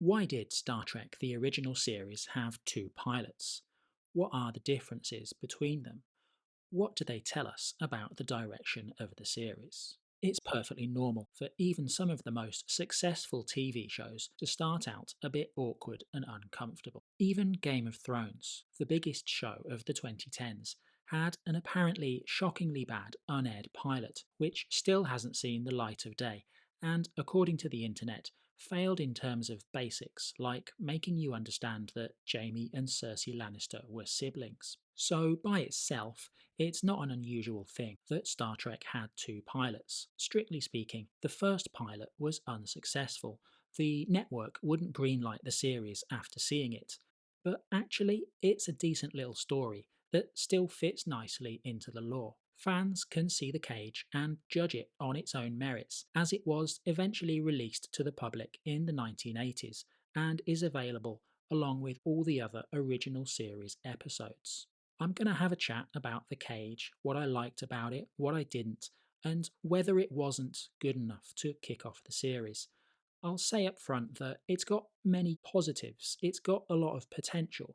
Why did Star Trek the original series have two pilots? What are the differences between them? What do they tell us about the direction of the series? It's perfectly normal for even some of the most successful TV shows to start out a bit awkward and uncomfortable. Even Game of Thrones, the biggest show of the 2010s, had an apparently shockingly bad unaired pilot, which still hasn't seen the light of day, and according to the internet, failed in terms of basics like making you understand that Jaime and Cersei Lannister were siblings. So, by itself, it's not an unusual thing that Star Trek had two pilots. Strictly speaking, the first pilot was unsuccessful. The network wouldn't greenlight the series after seeing it. But actually, it's a decent little story that still fits nicely into the lore. Fans can see the cage and judge it on its own merits, as it was eventually released to the public in the 1980s and is available along with all the other original series episodes. I'm going to have a chat about the cage, what I liked about it, what I didn't, and whether it wasn't good enough to kick off the series. I'll say up front that it's got many positives, it's got a lot of potential,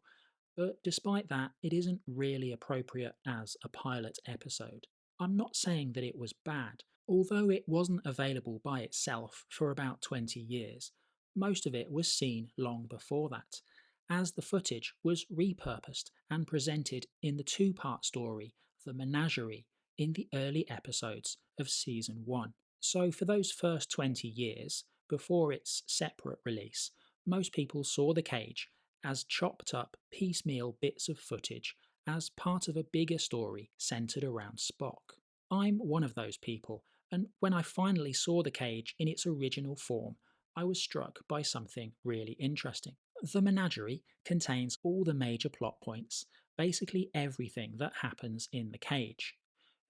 but despite that, it isn't really appropriate as a pilot episode. I'm not saying that it was bad, although it wasn't available by itself for about 20 years. Most of it was seen long before that, as the footage was repurposed and presented in the two-part story, The Menagerie, in the early episodes of Season 1. So for those first 20 years, before its separate release, most people saw the cage as chopped up, piecemeal bits of footage as part of a bigger story centred around Spock. I'm one of those people, and when I finally saw the cage in its original form, I was struck by something really interesting. The Menagerie contains all the major plot points, basically everything that happens in the cage.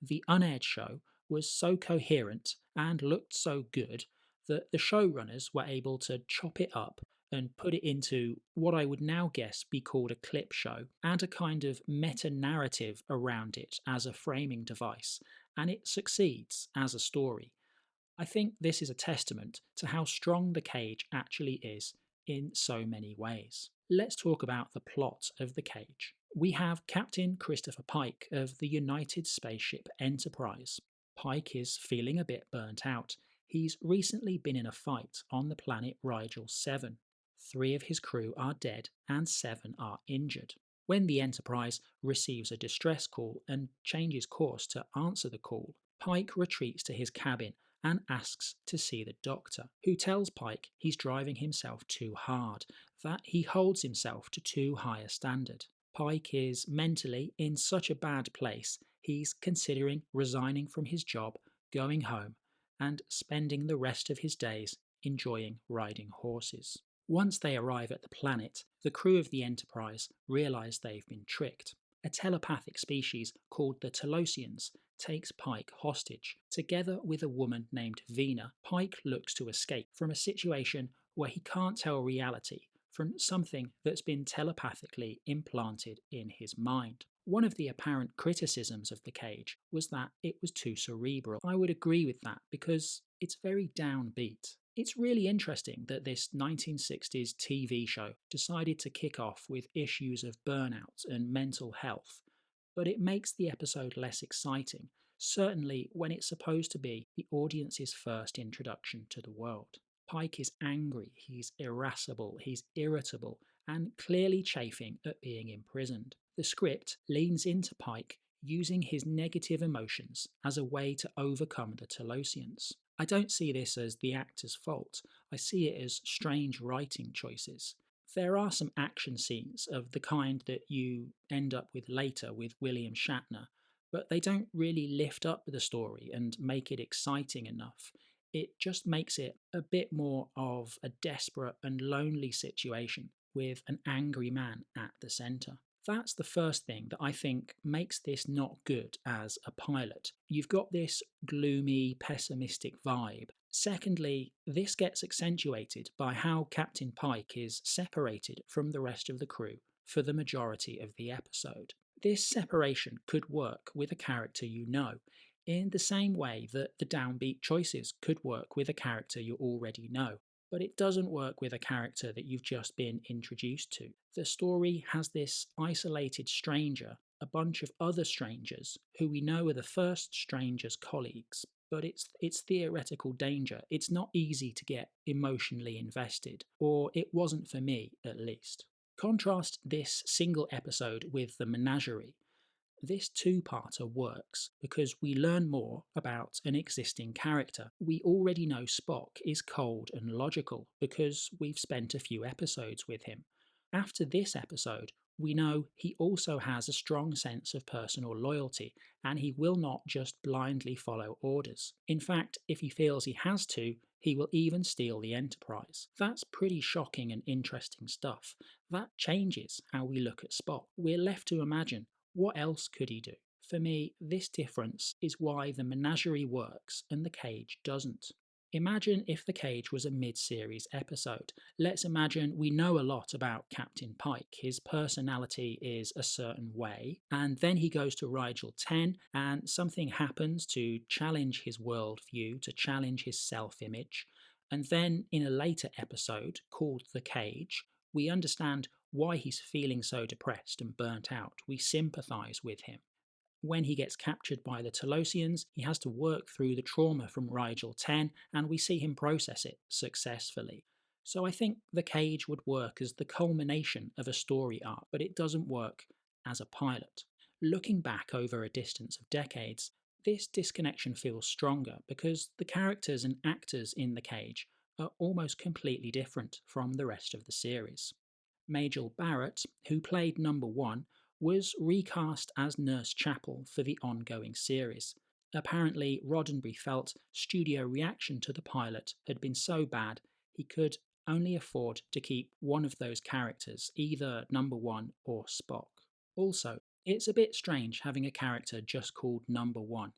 The unaired show was so coherent and looked so good that the showrunners were able to chop it up and put it into what I would now guess be called a clip show, add a kind of meta narrative around it as a framing device, and it succeeds as a story. I think this is a testament to how strong the cage actually is in so many ways. Let's talk about the plot of the cage. We have Captain Christopher Pike of the United Spaceship Enterprise. Pike is feeling a bit burnt out. He's recently been in a fight on the planet Rigel 7. 3 of his crew are dead and 7 are injured. When the Enterprise receives a distress call and changes course to answer the call, Pike retreats to his cabin and asks to see the doctor, who tells Pike he's driving himself too hard, that he holds himself to too high a standard. Pike is mentally in such a bad place, he's considering resigning from his job, going home, and spending the rest of his days enjoying riding horses. Once they arrive at the planet, the crew of the Enterprise realise they've been tricked. A telepathic species called the Talosians takes Pike hostage. Together with a woman named Vina, Pike looks to escape from a situation where he can't tell reality from something that's been telepathically implanted in his mind. One of the apparent criticisms of the cage was that it was too cerebral. I would agree with that because it's very downbeat. It's really interesting that this 1960s TV show decided to kick off with issues of burnout and mental health, but it makes the episode less exciting, certainly when it's supposed to be the audience's first introduction to the world. Pike is angry, he's irascible, he's irritable, and clearly chafing at being imprisoned. The script leans into Pike using his negative emotions as a way to overcome the Talosians. I don't see this as the actor's fault, I see it as strange writing choices. There are some action scenes of the kind that you end up with later with William Shatner, but they don't really lift up the story and make it exciting enough. It just makes it a bit more of a desperate and lonely situation with an angry man at the centre. That's the first thing that I think makes this not good as a pilot. You've got this gloomy, pessimistic vibe. Secondly, this gets accentuated by how Captain Pike is separated from the rest of the crew for the majority of the episode. This separation could work with a character you know, in the same way that the downbeat choices could work with a character you already know. but it doesn't work with a character that you've just been introduced to. The story has this isolated stranger, a bunch of other strangers who we know are the first stranger's colleagues, but it's theoretical danger. It's not easy to get emotionally invested, or it wasn't for me at least. Contrast this single episode with the menagerie. This two-parter works because we learn more about an existing character. We already know Spock is cold and logical because we've spent a few episodes with him. After this episode, we know he also has a strong sense of personal loyalty and he will not just blindly follow orders. In fact, if he feels he has to, he will even steal the Enterprise. That's pretty shocking and interesting stuff. That changes how we look at Spock. We're left to imagine, what else could he do? For me, this difference is why the menagerie works and the cage doesn't. Imagine if the cage was a mid-series episode. Let's imagine we know a lot about Captain Pike. His personality is a certain way, and then he goes to Rigel 10 and something happens to challenge his worldview, to challenge his self-image. And then in a later episode called The Cage, we understand why he's feeling so depressed and burnt out. We sympathise with him. When he gets captured by the Talosians, he has to work through the trauma from Rigel 10, and we see him process it successfully. So I think The Cage would work as the culmination of a story arc, but it doesn't work as a pilot. Looking back over a distance of decades, this disconnection feels stronger because the characters and actors in The Cage are almost completely different from the rest of the series. Majel Barrett, who played number one, was recast as Nurse Chapel for the ongoing series. Apparently, Roddenberry felt studio reaction to the pilot had been so bad he could only afford to keep one of those characters, either number one or Spock. Also, it's a bit strange having a character just called number one,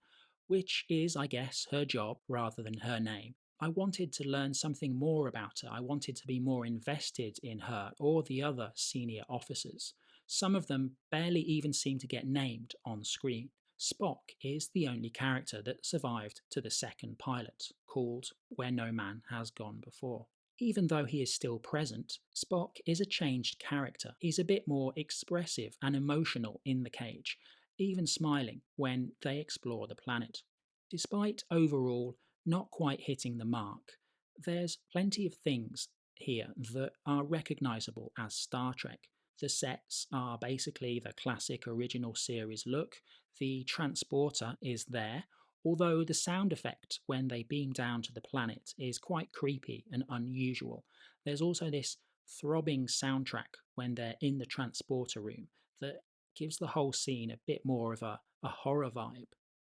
which is, I guess, her job rather than her name. I wanted to learn something more about her. I wanted to be more invested in her or the other senior officers. Some of them barely even seem to get named on screen. Spock is the only character that survived to the second pilot, called Where No Man Has Gone Before. Even though he is still present, Spock is a changed character. He's a bit more expressive and emotional in the cage, even smiling when they explore the planet. Despite overall not quite hitting the mark, there's plenty of things here that are recognisable as Star Trek. The sets are basically the classic original series look, the transporter is there, although the sound effect when they beam down to the planet is quite creepy and unusual. There's also this throbbing soundtrack when they're in the transporter room that gives the whole scene a bit more of a horror vibe.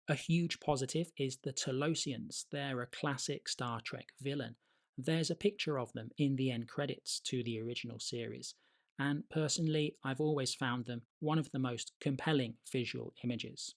A huge positive is the Talosians. They're a classic Star Trek villain. There's a picture of them in the end credits to the original series, and personally, I've always found them one of the most compelling visual images.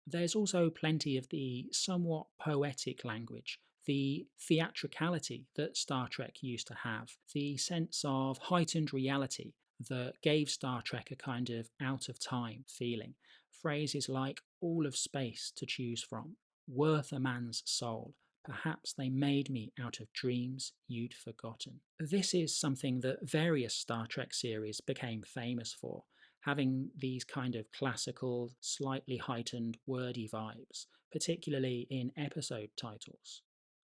There's also plenty of the somewhat poetic language, the theatricality that Star Trek used to have, the sense of heightened reality that gave Star Trek a kind of out of time feeling. Phrases like all of space to choose from, worth a man's soul, perhaps they made me out of dreams you'd forgotten. This is something that various Star Trek series became famous for, having these kind of classical, slightly heightened, wordy vibes, particularly in episode titles.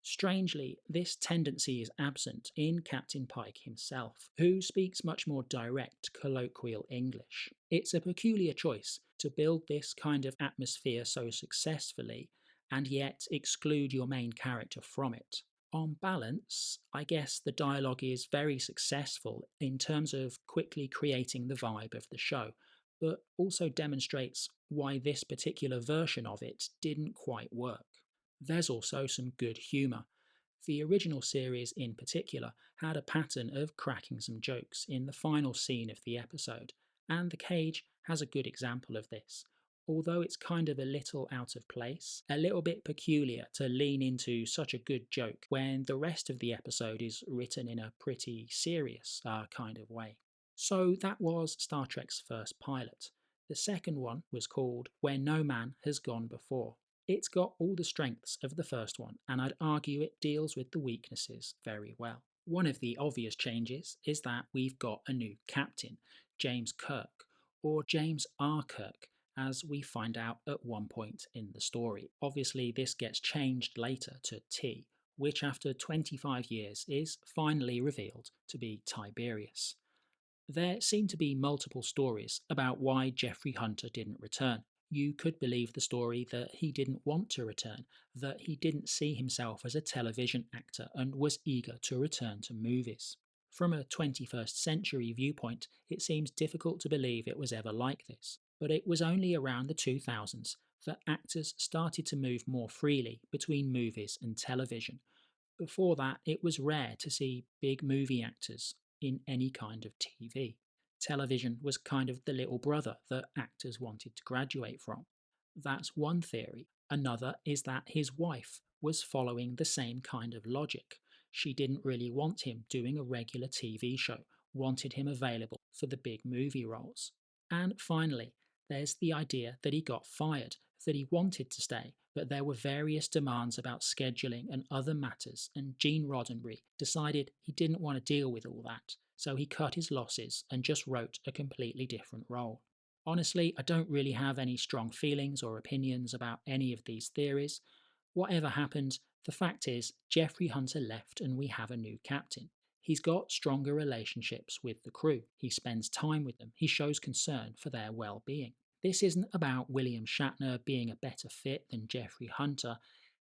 Strangely, this tendency is absent in Captain Pike himself, who speaks much more direct, colloquial English. It's a peculiar choice to build this kind of atmosphere so successfully and yet exclude your main character from it. On balance, I guess the dialogue is very successful in terms of quickly creating the vibe of the show, but also demonstrates why this particular version of it didn't quite work. There's also some good humour. The original series, in particular, had a pattern of cracking some jokes in the final scene of the episode, and The Cage has a good example of this. Although it's kind of a little out of place, a little bit peculiar to lean into such a good joke when the rest of the episode is written in a pretty serious kind of way. So that was Star Trek's first pilot. The second one was called Where No Man Has Gone Before. It's got all the strengths of the first one, and I'd argue it deals with the weaknesses very well. One of the obvious changes is that we've got a new captain, James Kirk, or James R. Kirk, as we find out at one point in the story. Obviously, this gets changed later to T, which after 25 years is finally revealed to be Tiberius. There seem to be multiple stories about why Jeffrey Hunter didn't return. You could believe the story that he didn't want to return, that he didn't see himself as a television actor and was eager to return to movies. From a 21st century viewpoint, it seems difficult to believe it was ever like this, but it was only around the 2000s that actors started to move more freely between movies and television. Before that, it was rare to see big movie actors in any kind of TV. Television was kind of the little brother that actors wanted to graduate from. That's one theory. Another is that his wife was following the same kind of logic. She didn't really want him doing a regular TV show, wanted him available for the big movie roles. And finally, there's the idea that he got fired, that he wanted to stay, but there were various demands about scheduling and other matters, and Gene Roddenberry decided he didn't want to deal with all that, so he cut his losses and just wrote a completely different role. Honestly, I don't really have any strong feelings or opinions about any of these theories. Whatever happened, the fact is, Jeffrey Hunter left and we have a new captain. He's got stronger relationships with the crew. He spends time with them. He shows concern for their well being. This isn't about William Shatner being a better fit than Jeffrey Hunter.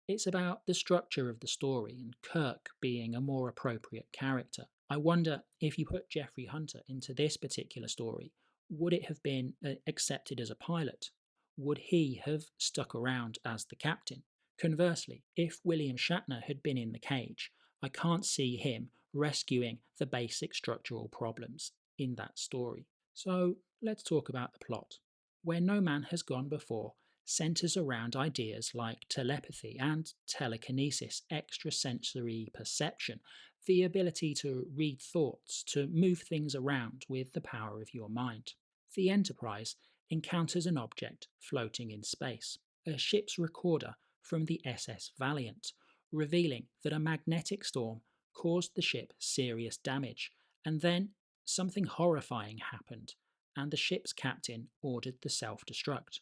It's about the structure of the story and Kirk being a more appropriate character. I wonder if you put Jeffrey Hunter into this particular story, would it have been accepted as a pilot? Would he have stuck around as the captain? Conversely, if William Shatner had been in the cage, I can't see him rescuing the basic structural problems in that story. So let's talk about the plot. Where No Man Has Gone Before centers around ideas like telepathy and telekinesis, extrasensory perception, the ability to read thoughts, to move things around with the power of your mind. The Enterprise encounters an object floating in space, a ship's recorder from the SS Valiant, revealing that a magnetic storm caused the ship serious damage, and then something horrifying happened, and the ship's captain ordered the self destruct.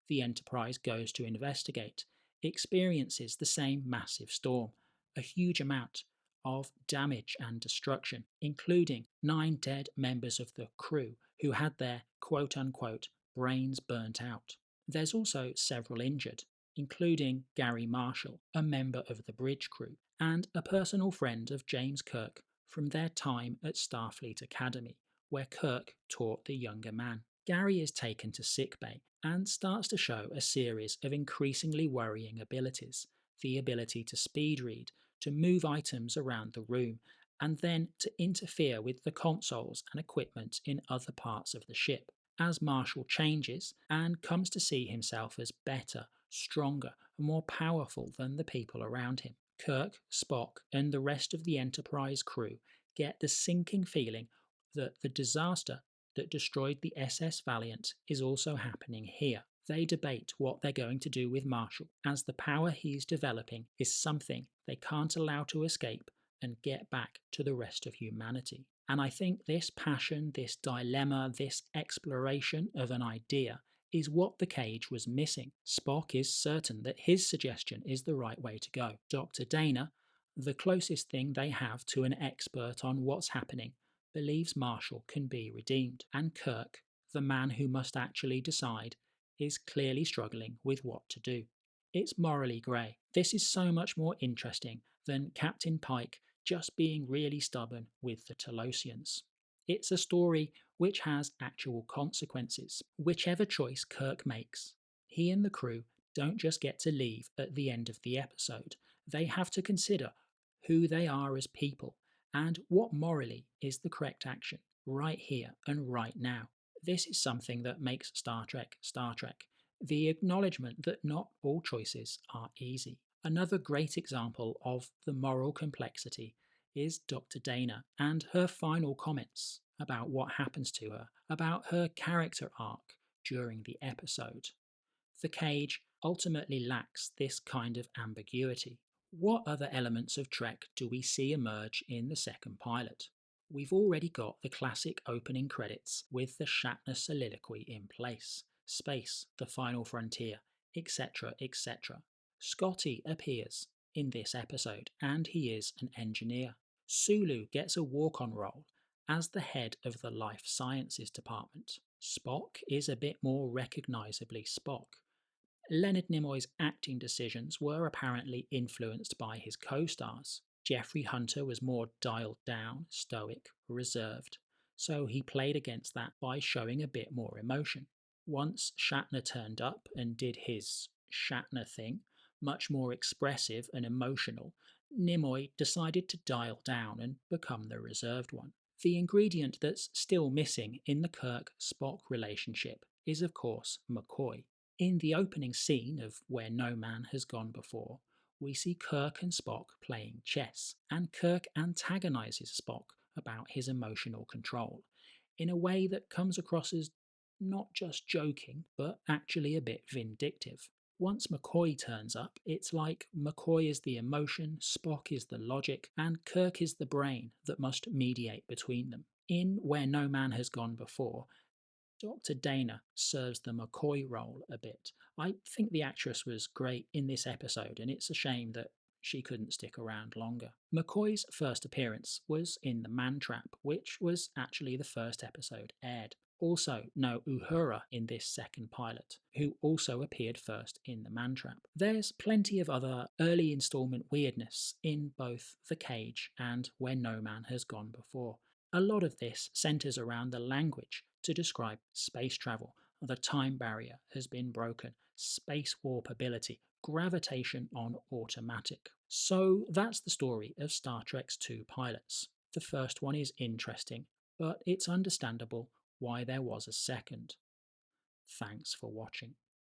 The Enterprise goes to investigate, experiences the same massive storm, a huge amount of damage and destruction, including 9 dead members of the crew who had their quote unquote brains burnt out. There's also several injured, including Gary Marshall, a member of the bridge crew, and a personal friend of James Kirk from their time at Starfleet Academy, where Kirk taught the younger man. Gary is taken to sickbay and starts to show a series of increasingly worrying abilities: the ability to speed read, to move items around the room, and then to interfere with the consoles and equipment in other parts of the ship. As Marshall changes and comes to see himself as better, stronger, and more powerful than the people around him, Kirk, Spock, and the rest of the Enterprise crew get the sinking feeling that the disaster that destroyed the SS Valiant is also happening here. They debate what they're going to do with Marshall, as the power he's developing is something they can't allow to escape and get back to the rest of humanity. And I think this passion, this dilemma, this exploration of an idea is what the cage was missing. Spock is certain that his suggestion is the right way to go. Dr. Dehner, the closest thing they have to an expert on what's happening, believes Marshall can be redeemed, and Kirk, the man who must actually decide, is clearly struggling with what to do. It's morally grey. This is so much more interesting than Captain Pike just being really stubborn with the Talosians. It's a story which has actual consequences. Whichever choice Kirk makes, he and the crew don't just get to leave at the end of the episode. They have to consider who they are as people and what morally is the correct action right here and right now. This is something that makes Star Trek Star Trek. The acknowledgement that not all choices are easy. Another great example of the moral complexity is Dr. Dehner and her final comments about what happens to her, about her character arc during the episode. The cage ultimately lacks this kind of ambiguity. What other elements of Trek do we see emerge in the second pilot? We've already got the classic opening credits with the Shatner soliloquy in place, space, the final frontier, etc., etc. Scotty appears in this episode and he is an engineer. Sulu gets a walk on role as the head of the life sciences department. Spock is a bit more recognisably Spock. Leonard Nimoy's acting decisions were apparently influenced by his co stars. Jeffrey Hunter was more dialed down, stoic, reserved, so he played against that by showing a bit more emotion. Once Shatner turned up and did his Shatner thing, much more expressive and emotional, Nimoy decided to dial down and become the reserved one. The ingredient that's still missing in the Kirk Spock relationship is, of course, McCoy. In the opening scene of Where No Man Has Gone Before, we see Kirk and Spock playing chess, and Kirk antagonises Spock about his emotional control in a way that comes across as not just joking, but actually a bit vindictive. Once McCoy turns up, it's like McCoy is the emotion, Spock is the logic, and Kirk is the brain that must mediate between them. In Where No Man Has Gone Before, Dr. Dehner serves the McCoy role a bit. I think the actress was great in this episode, and it's a shame that she couldn't stick around longer. McCoy's first appearance was in The Man Trap, which was actually the first episode aired. Also, no Uhura in this second pilot, who also appeared first in The Man Trap. There's plenty of other early installment weirdness in both The Cage and Where No Man Has Gone Before. A lot of this centres around the language to describe space travel. The time barrier has been broken, space warp ability, gravitation on automatic. So that's the story of Star Trek's two pilots. The first one is interesting, but it's understandable why there was a second. Thanks for watching.